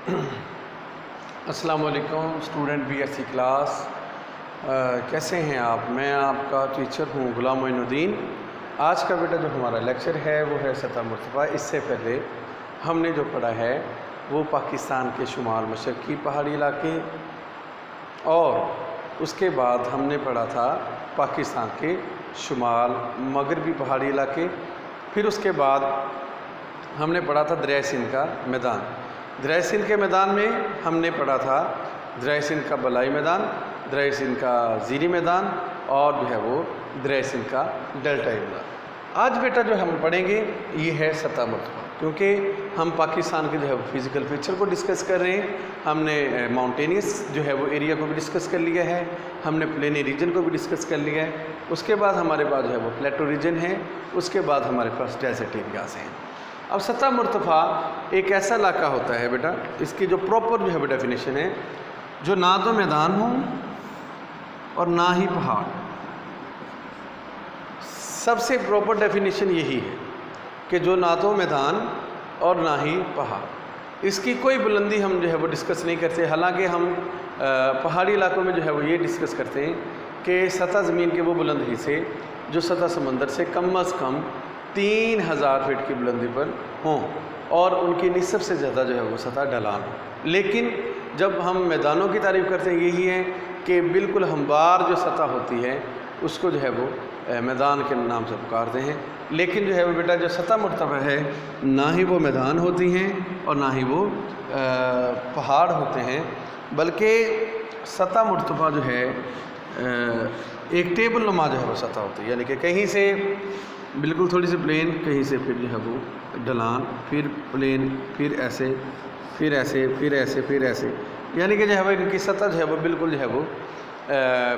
السلام علیکم student B S C class, کیسے ہیں آپ؟ میں آپ کا ٹیچر ہوں غلام معین الدین۔ آج کا بیٹا جو ہمارا لیکچر ہے وہ ہے سطح مرتفع۔ اس سے پہلے ہم نے جو پڑھا ہے وہ پاکستان کے شمال مشرقی پہاڑی علاقے، اور اس کے بعد ہم نے پڑھا تھا پاکستان کے شمال مغربی پہاڑی علاقے۔ پھر اس کے بعد ہم نے پڑھا تھا دریائے سندھ کا میدان۔ دریائے سندھ کے میدان میں ہم نے پڑھا تھا دریائے سندھ کا بلائی میدان، دریائے سندھ کا زیریں میدان، اور جو ہے وہ دریائے سندھ کا ڈیلٹائی میدان۔ آج بیٹا جو ہم پڑھیں گے یہ ہے سطح مرتفع، کیونکہ ہم پاکستان کے جو ہے فزیکل فیچر کو ڈسکس کر رہے ہیں۔ ہم نے ماؤنٹینیس جو ہے وہ ایریا کو بھی ڈسکس کر لیا ہے، ہم نے پلینی ریجن کو بھی ڈسکس کر لیا ہے۔ اس کے بعد ہمارے پاس جو ہے وہ پلیٹو ریجن ہے، اس کے بعد ہمارے پاس ڈیزرٹ ایریاز ہیں۔ اب سطح مرتفع ایک ایسا علاقہ ہوتا ہے بیٹا، اس کی جو پراپر جو ہے وہ ڈیفینیشن ہے، جو نہ تو میدان ہو اور نہ ہی پہاڑ۔ سب سے پراپر ڈیفینیشن یہی ہے کہ جو نہ تو میدان اور نہ ہی پہاڑ۔ اس کی کوئی بلندی ہم جو ہے وہ ڈسکس نہیں کرتے، حالانکہ ہم پہاڑی علاقوں میں جو ہے وہ یہ ڈسکس کرتے ہیں کہ سطح زمین کے وہ بلند حصے جو سطح سمندر سے کم از کم 3000 فٹ کی بلندی پر ہوں، اور ان کی نصف سے زیادہ جو ہے وہ سطح ڈھلان ہو۔ لیکن جب ہم میدانوں کی تعریف کرتے ہیں یہی ہے کہ بالکل ہموار جو سطح ہوتی ہے اس کو جو ہے وہ میدان کے نام سے پکارتے ہیں۔ لیکن جو ہے وہ بیٹا جو سطح مرتفع ہے، نہ ہی وہ میدان ہوتی ہیں اور نہ ہی وہ پہاڑ ہوتے ہیں، بلکہ سطح مرتفع جو ہے ایک ٹیبل نما جو ہے وہ سطح ہوتی ہے، یعنی کہ کہیں سے بالکل تھوڑی سی پلین، کہیں سے پھر جو ہے وہ ڈھلان، پھر پلین، پھر ایسے، پھر ایسے، پھر ایسے، پھر ایسے، یعنی کہ جو ہے وہ ان کی سطح جو ہے وہ بالکل جو ہے وہ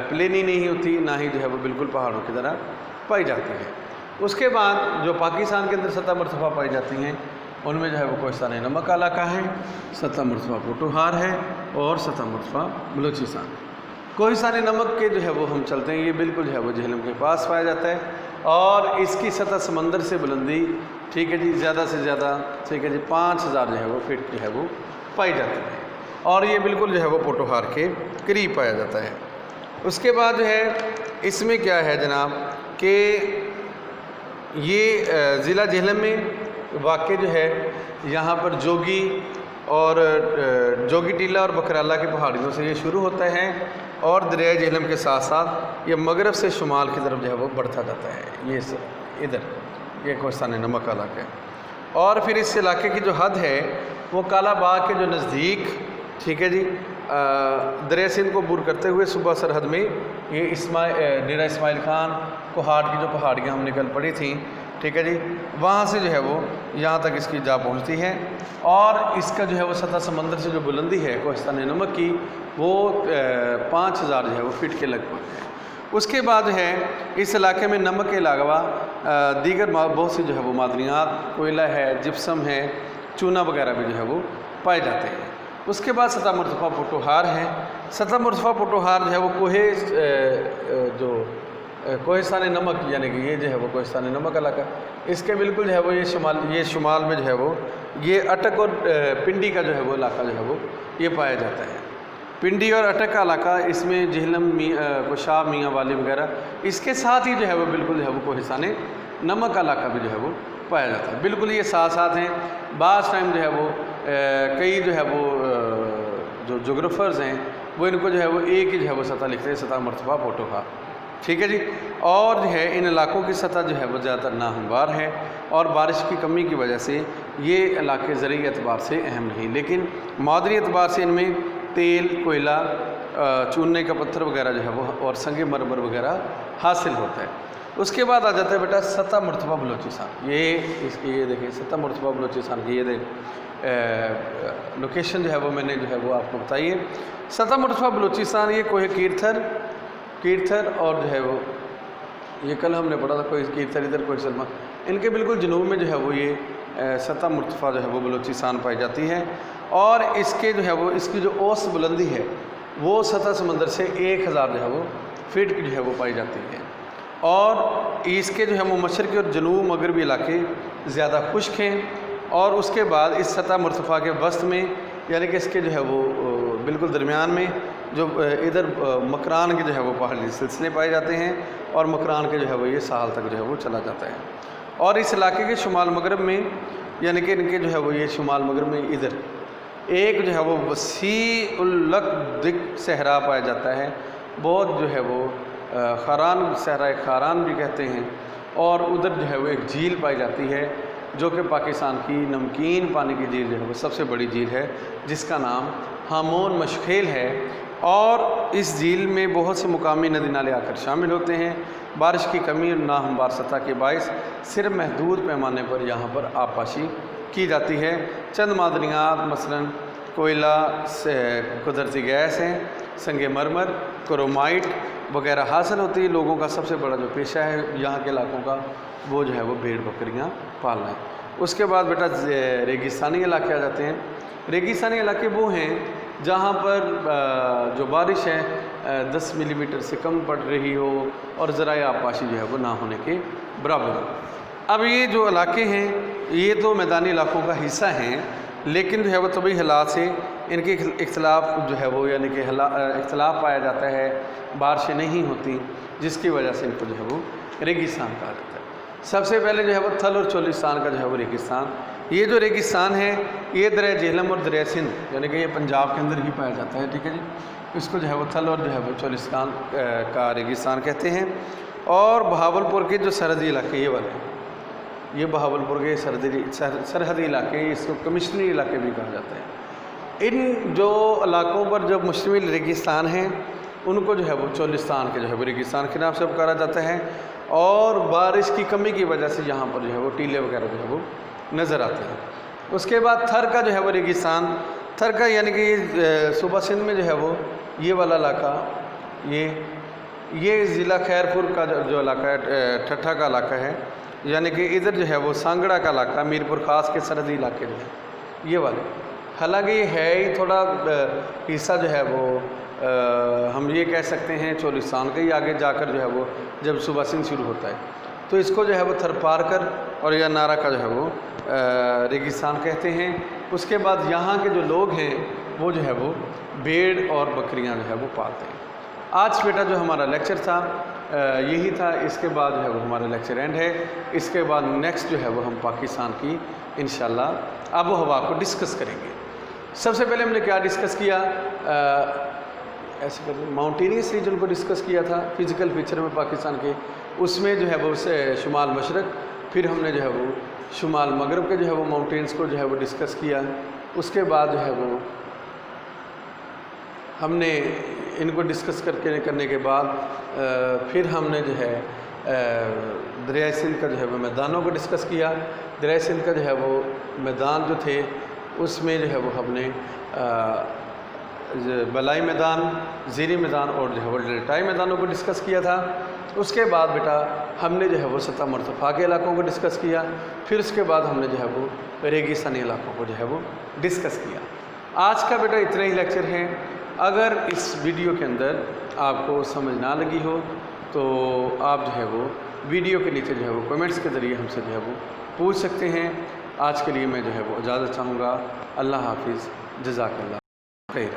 پلین ہی نہیں ہوتی، نہ ہی جو ہے وہ بالکل پہاڑوں کی طرح پائی جاتی ہے۔ اس کے بعد جو پاکستان کے اندر سطح مرتفع پائی جاتی ہیں ان میں جو ہے وہ کوہستان نمک کا علاقہ ہے، سطح مرتفع پوٹوہار ہے، اور سطح مرتفع بلوچستان۔ کوہستان نمک کے جو ہے وہ ہم چلتے ہیں، یہ بالکل جو ہے وہ جہلم کے پاس پایا جاتا ہے، اور اس کی سطح سمندر سے بلندی ٹھیک ہے جی زیادہ سے زیادہ ٹھیک ہے جی 5000 جو ہے وہ فٹ جو ہے وہ پائی جاتی ہے، اور یہ بالکل جو ہے وہ پوٹوہار کے قریب پایا جاتا ہے۔ اس کے بعد جو ہے اس میں کیا ہے جناب کہ یہ ضلع جہلم میں واقع جو ہے، یہاں پر جوگی اور جوگی ٹیلہ اور بکرالہ کی پہاڑیوں سے یہ شروع ہوتا ہے، اور دریائے جہلم کے ساتھ ساتھ یہ مغرب سے شمال کی طرف جو ہے وہ بڑھتا جاتا ہے۔ یہ ادھر یہ کوہستان نمک کا علاقہ ہے، اور پھر اس علاقے کی جو حد ہے وہ کالا باغ کے جو نزدیک ٹھیک ہے جی دریائے سندھ کو عبور کرتے ہوئے صوبہ سرحد میں یہ ڈیرہ اسماعیل خان کوہاٹ کی جو پہاڑیاں ہم نے کل پڑھی تھیں ٹھیک ہے جی، وہاں سے جو ہے وہ یہاں تک اس کی جا پہنچتی ہے، اور اس کا جو ہے وہ سطح سمندر سے جو بلندی ہے کوہستان نمک کی وہ 5000 جو ہے وہ فٹ کے لگ بھگ ہے۔ اس کے بعد جو ہے اس علاقے میں نمک کے علاوہ دیگر بہت سی جو ہے وہ معدنیات، کوئلہ ہے، جپسم ہے، چونا وغیرہ بھی جو ہے وہ پائے جاتے ہیں۔ اس کے بعد سطح مرتفع پوٹوہار ہے۔ سطح مرتفع پوٹوہار جو ہے وہ کوہستان نمک یعنی کہ یہ جو ہے وہ کوہستان نمک علاقہ، اس کے بالکل جو ہے وہ یہ شمال میں جو ہے وہ یہ اٹک اور پنڈی کا جو ہے وہ علاقہ جو ہے وہ یہ پایا جاتا ہے۔ پنڈی اور اٹک کا علاقہ، اس میں جہلم، کوشاب، میاں والی وغیرہ، اس کے ساتھ ہی جو ہے وہ بالکل جو ہے وہ کوہستان نمک کا علاقہ بھی جو ہے وہ پایا جاتا ہے۔ بالکل یہ ساتھ ساتھ ہیں۔ بعض ٹائم جو ہے وہ کئی جو ہے وہ جو جغرافرز ہیں وہ ان کو جو ہے وہ ایک ہی جو ہے وہ سطح لکھتے ہیں، سطح مرتفع پوٹوہار ٹھیک ہے جی، اور جو ہے ان علاقوں کی سطح جو ہے وہ زیادہ تر ناہموار ہے، اور بارش کی کمی کی وجہ سے یہ علاقے زرعی اعتبار سے اہم نہیں، لیکن معدنی اعتبار سے ان میں تیل، کوئلہ، چونے کا پتھر وغیرہ جو ہے وہ اور سنگ مرمر وغیرہ حاصل ہوتا ہے۔ اس کے بعد آ جاتا ہے بیٹا سطح مرتفع بلوچستان۔ یہ دیکھیں سطح مرتفع بلوچستان کی یہ لوکیشن جو ہے وہ میں نے جو ہے وہ آپ کو بتائی ہے۔ سطح مرتفع بلوچستان یہ کوہ کیرتھر اور جو ہے وہ یہ کل ہم نے پڑھا تھا، کوئی کیرتھر ادھر، کوئی سلمان، ان کے بالکل جنوب میں جو ہے وہ یہ سطح مرتفع جو ہے وہ بلوچستان پائی جاتی ہے، اور اس کے جو ہے وہ اس کی جو اوسط بلندی ہے وہ سطح سمندر سے 1000 جو ہے وہ فٹ کی جو ہے وہ پائی جاتی ہے، اور اس کے جو ہے وہ مشرقی اور جنوب مغربی علاقے زیادہ خشک ہیں، اور اس کے بعد اس سطح مرتفع کے وسط میں یعنی کہ اس کے جو ہے وہ بالکل درمیان میں جو ادھر مکران کے جو ہے وہ پہاڑی سلسلے پائے جاتے ہیں اور مکران کے جو ہے وہ یہ ساحل تک جو ہے وہ چلا جاتا ہے. اور اس علاقے کے شمال مغرب میں یعنی کہ ان کے جو ہے وہ یہ شمال مغرب میں ادھر ایک جو ہے وہ وسیع الدق صحرا پایا جاتا ہے، بہت جو ہے وہ خاران صحرائے خاران بھی کہتے ہیں. اور ادھر جو ہے وہ ایک جھیل پائی جاتی ہے جو کہ پاکستان کی نمکین پانی کی جھیل جو ہے وہ سب سے بڑی جھیل ہے، جس کا نام ہامون مشکھیل ہے. اور اس جھیل میں بہت سے مقامی ندی نالے آ کر شامل ہوتے ہیں. بارش کی کمی اور ناہموار سطح کے باعث صرف محدود پیمانے پر یہاں پر آبپاشی کی جاتی ہے. چند معدنیات مثلاً کوئلہ، قدرتی گیس ہیں، سنگ مرمر، کرومائٹ وغیرہ حاصل ہوتی ہے. لوگوں کا سب سے بڑا جو پیشہ ہے یہاں کے علاقوں کا وہ جو ہے وہ بھیڑ بکریاں پالنا ہے. اس کے بعد بیٹا ریگستانی علاقے آ جاتے ہیں. ریگستانی علاقے وہ ہیں جہاں پر جو بارش ہے 10 ملی میٹر سے کم پڑ رہی ہو اور ذرائع آبپاشی جو ہے وہ نہ ہونے کے برابر ہو. اب یہ جو علاقے ہیں یہ تو میدانی علاقوں کا حصہ ہیں، لیکن جو ہے وہ طبعی حالات سے ان کے اختلاف جو ہے وہ یعنی کہ اختلاف پایا جاتا ہے، بارشیں نہیں ہوتی، جس کی وجہ سے ان کو جو ہے وہ ریگستان کہا جاتا ہے. سب سے پہلے جو ہے وہ تھل اور چولستان کا جو ہے وہ ریگستان. یہ جو ریگستان ہے یہ دریائے جہلم اور دریائے سندھ یعنی کہ یہ پنجاب کے اندر ہی پایا جاتا ہے، ٹھیک ہے جی. اس کو جو ہے وہ تھل اور جو ہے وہ چولستان کا ریگستان کہتے ہیں. اور بہاولپور کے جو سرحدی علاقے یہ والے ہیں، یہ بہاولپور کے سرحدی علاقے، اس کو کمشنری علاقے بھی کہا جاتا ہے. ان جو علاقوں پر جو مشتمل ریگستان ہیں ان کو جو ہے وہ چولستان کے جو ہے وہ ریگستان کے نام سے پکارا جاتا ہے. اور بارش کی کمی کی وجہ سے یہاں پر جو ہے وہ ٹیلے وغیرہ جو ہے وہ نظر آتے ہیں. اس کے بعد تھر کا جو ہے وہ ریگستان، تھر کا یعنی کہ یہ صوبہ سندھ میں جو ہے وہ یہ والا علاقہ، یہ ضلع خیرپور کا جو علاقہ ہے، ٹھٹھا کا علاقہ ہے، یعنی کہ ادھر جو ہے وہ سانگڑا کا علاقہ، میرپور خاص کے سرحدی علاقے جو ہیں یہ والے. حالانکہ یہ ہے ہی تھوڑا حصہ جو ہے وہ ہم یہ کہہ سکتے ہیں چولستان کا ہی، آگے جا کر جو ہے وہ جب صوبہ سندھ شروع ہوتا ہے تو اس کو جو ہے وہ تھر پار کر اور یا نارا کا جو ہے وہ ریگستان کہتے ہیں. اس کے بعد یہاں کے جو لوگ ہیں وہ جو ہے وہ بھیڑ اور بکریاں جو ہے وہ پالتے ہیں. آج بیٹا جو ہمارا لیکچر تھا یہی تھا. اس کے بعد جو ہے وہ ہمارا لیکچر اینڈ ہے. اس کے بعد نیکسٹ جو ہے وہ ہم پاکستان کی انشاءاللہ آب و ہوا کو ڈسکس کریں گے. سب سے پہلے ہم نے کیا ڈسکس کیا، ایسے ماؤنٹینیس ریجن کو ڈسکس کیا تھا فزیکل فیچر میں پاکستان کے. اس میں جو ہے وہ شمال مشرق، پھر ہم نے جو ہے وہ شمال مغرب کے جو ہے وہ ماؤنٹینس کو جو ہے وہ ڈسکس کیا. اس کے بعد جو ہے وہ ہم نے ان کو ڈسکس کرنے کے بعد پھر ہم نے جو ہے دریائے سندھ کا جو ہے وہ میدانوں کو ڈسکس کیا. دریائے سندھ کا جو ہے وہ میدان جو تھے اس میں جو ہے وہ ہم نے بلائی میدان، زیریں میدان اور جو ہے وہ ڈیلٹائی میدانوں کو ڈسکس کیا تھا. اس کے بعد بیٹا ہم نے جو ہے وہ سطح مرتفع کے علاقوں کو ڈسکس کیا. پھر اس کے بعد ہم نے جو ہے وہ ریگستانی علاقوں کو جو ہے وہ ڈسکس کیا. آج کا بیٹا اتنا ہی لیکچر ہے. اگر اس ویڈیو کے اندر آپ کو سمجھ نہ لگی ہو تو آپ جو ہے وہ ویڈیو کے نیچے جو ہے وہ کمنٹس کے ذریعے ہم سے جو ہے وہ پوچھ سکتے ہیں. آج کے لیے میں جو ہے وہ اجازت چاہوں گا. اللہ حافظ. جزاک اللہ خیر.